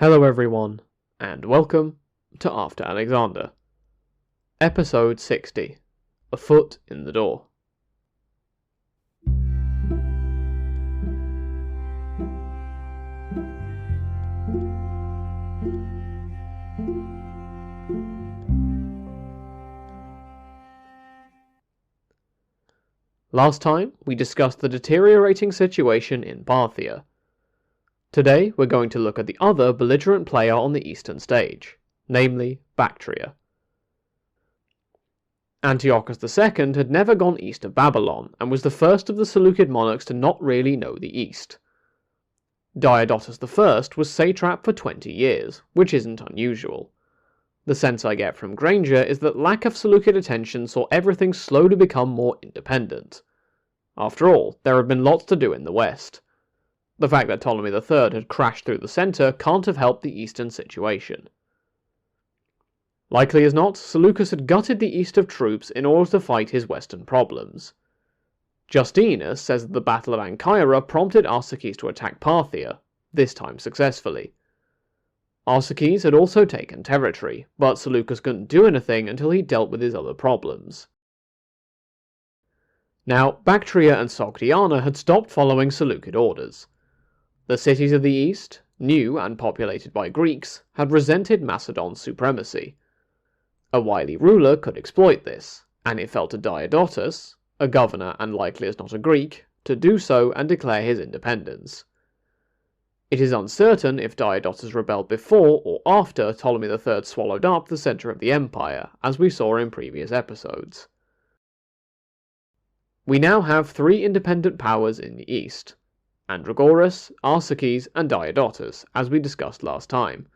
Hello everyone, and welcome to After Alexander. Episode 60, A Foot in the Door. Last time, we discussed the deteriorating situation in Parthia. Today, we're going to look at the other belligerent player on the eastern stage, namely Bactria. Antiochus II had never gone east of Babylon, and was the first of the Seleukid monarchs to not really know the east. Diodotus I was satrap for 20 years, which isn't unusual. The sense I get from Grainger is that lack of Seleukid attention saw everything slowly become more independent. After all, there had been lots to do in the west. The fact that Ptolemy III had crashed through the centre can't have helped the eastern situation. Likely as not, Seleucus had gutted the east of troops in order to fight his western problems. Justinus says that the Battle of Ancyra prompted Arsaces to attack Parthia, this time successfully. Arsaces had also taken territory, but Seleucus couldn't do anything until he dealt with his other problems. Now, Bactria and Sogdiana had stopped following Seleukid orders. The cities of the east, new and populated by Greeks, had resented Macedon's supremacy. A wily ruler could exploit this, and it fell to Diodotus, a governor and likely as not a Greek, to do so and declare his independence. It is uncertain if Diodotus rebelled before or after Ptolemy III swallowed up the centre of the empire, as we saw in previous episodes. We now have three independent powers in the east: Andragoras, Arsaces, and Diodotus, as we discussed last time.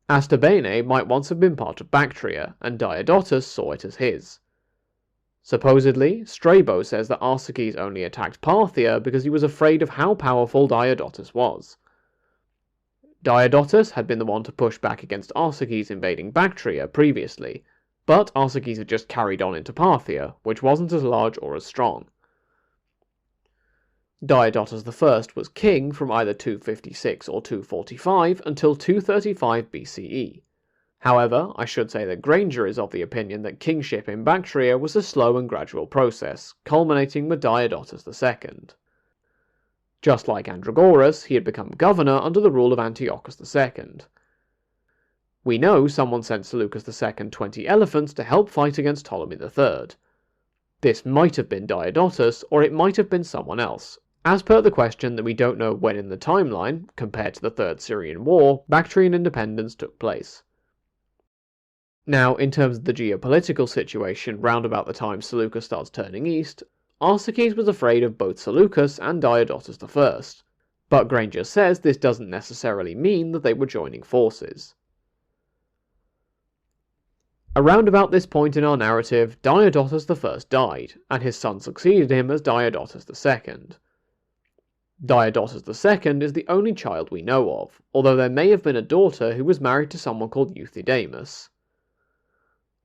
Asterbene might once have been part of Bactria, and Diodotus saw it as his. Supposedly, Strabo says that Arsaces only attacked Parthia because he was afraid of how powerful Diodotus was. Diodotus had been the one to push back against Arsaces invading Bactria previously, but Arsaces had just carried on into Parthia, which wasn't as large or as strong. Diodotus I was king from either 256 or 245 until 235 BCE. However, I should say that Grainger is of the opinion that kingship in Bactria was a slow and gradual process, culminating with Diodotus II. Just like Andragoras, he had become governor under the rule of Antiochus II. We know someone sent Seleucus II 20 elephants to help fight against Ptolemy III. This might have been Diodotus, or it might have been someone else, as per the question that we don't know when in the timeline, compared to the Third Syrian War, Bactrian independence took place. Now, in terms of the geopolitical situation round about the time Seleucus starts turning east, Arsaces was afraid of both Seleucus and Diodotus I, but Grainger says this doesn't necessarily mean that they were joining forces. Around about this point in our narrative, Diodotus I died, and his son succeeded him as Diodotus II. Diodotus II is the only child we know of, although there may have been a daughter who was married to someone called Euthydemus.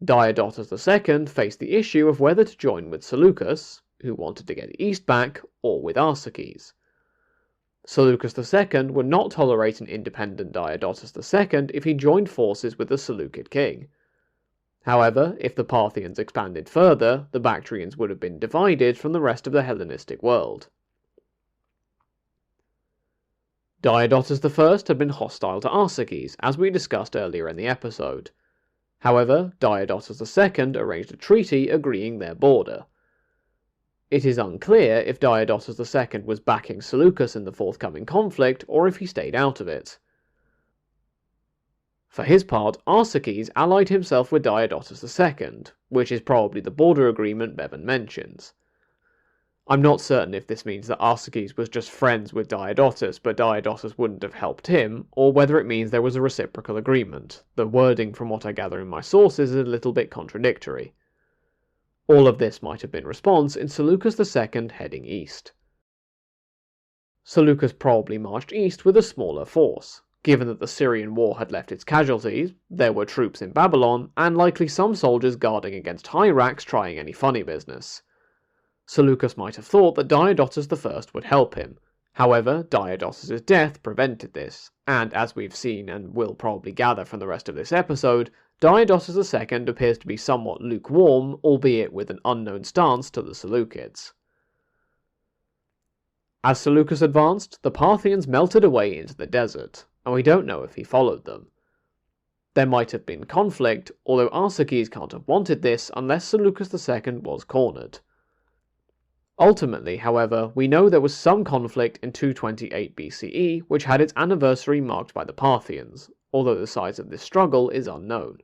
Diodotus II faced the issue of whether to join with Seleucus, who wanted to get east back, or with Arsaces. Seleucus II would not tolerate an independent Diodotus II if he joined forces with the Seleukid king. However, if the Parthians expanded further, the Bactrians would have been divided from the rest of the Hellenistic world. Diodotus I had been hostile to Arsaces, as we discussed earlier in the episode. However, Diodotus II arranged a treaty agreeing their border. It is unclear if Diodotus II was backing Seleucus in the forthcoming conflict, or if he stayed out of it. For his part, Arsaces allied himself with Diodotus II, which is probably the border agreement Bevan mentions. I'm not certain if this means that Arsaces was just friends with Diodotus, but Diodotus wouldn't have helped him, or whether it means there was a reciprocal agreement. The wording from what I gather in my sources is a little bit contradictory. All of this might have been response in Seleucus II heading east. Seleucus probably marched east with a smaller force. Given that the Syrian war had left its casualties, there were troops in Babylon, and likely some soldiers guarding against Hyrax trying any funny business. Seleucus might have thought that Diodotus I would help him. However, Diodotus' death prevented this, And as we've seen and will probably gather from the rest of this episode, Diodotus II appears to be somewhat lukewarm, albeit with an unknown stance to the Seleucids. As Seleucus advanced, the Parthians melted away into the desert, and we don't know if he followed them. There might have been conflict, although Arsaces can't have wanted this unless Seleucus II was cornered. Ultimately, however, we know there was some conflict in 228 BCE which had its anniversary marked by the Parthians, although the size of this struggle is unknown.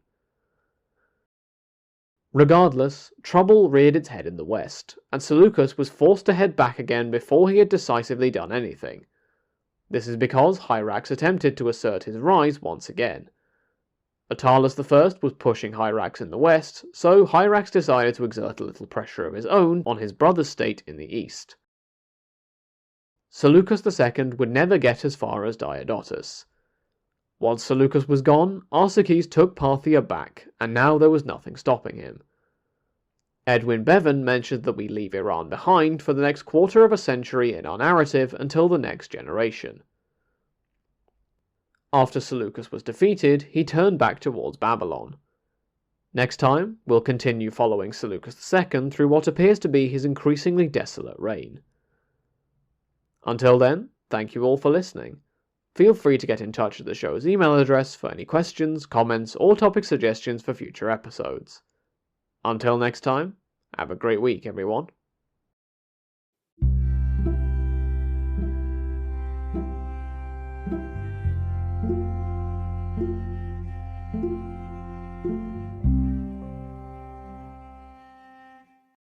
Regardless, trouble reared its head in the west, and Seleucus was forced to head back again before he had decisively done anything. This is because Hyrax attempted to assert his rise once again. Attalus I was pushing Hyrax in the west, so Hyrax decided to exert a little pressure of his own on his brother state in the east. Seleucus II would never get as far as Diodotus. Once Seleucus was gone, Arsaces took Parthia back, and now there was nothing stopping him. Edwin Bevan mentioned that we leave Iran behind for the next quarter of a century in our narrative until the next generation. After Seleucus was defeated, he turned back towards Babylon. Next time, we'll continue following Seleucus II through what appears to be his increasingly desolate reign. Until then, thank you all for listening. Feel free to get in touch at the show's email address for any questions, comments, or topic suggestions for future episodes. Until next time, have a great week, everyone.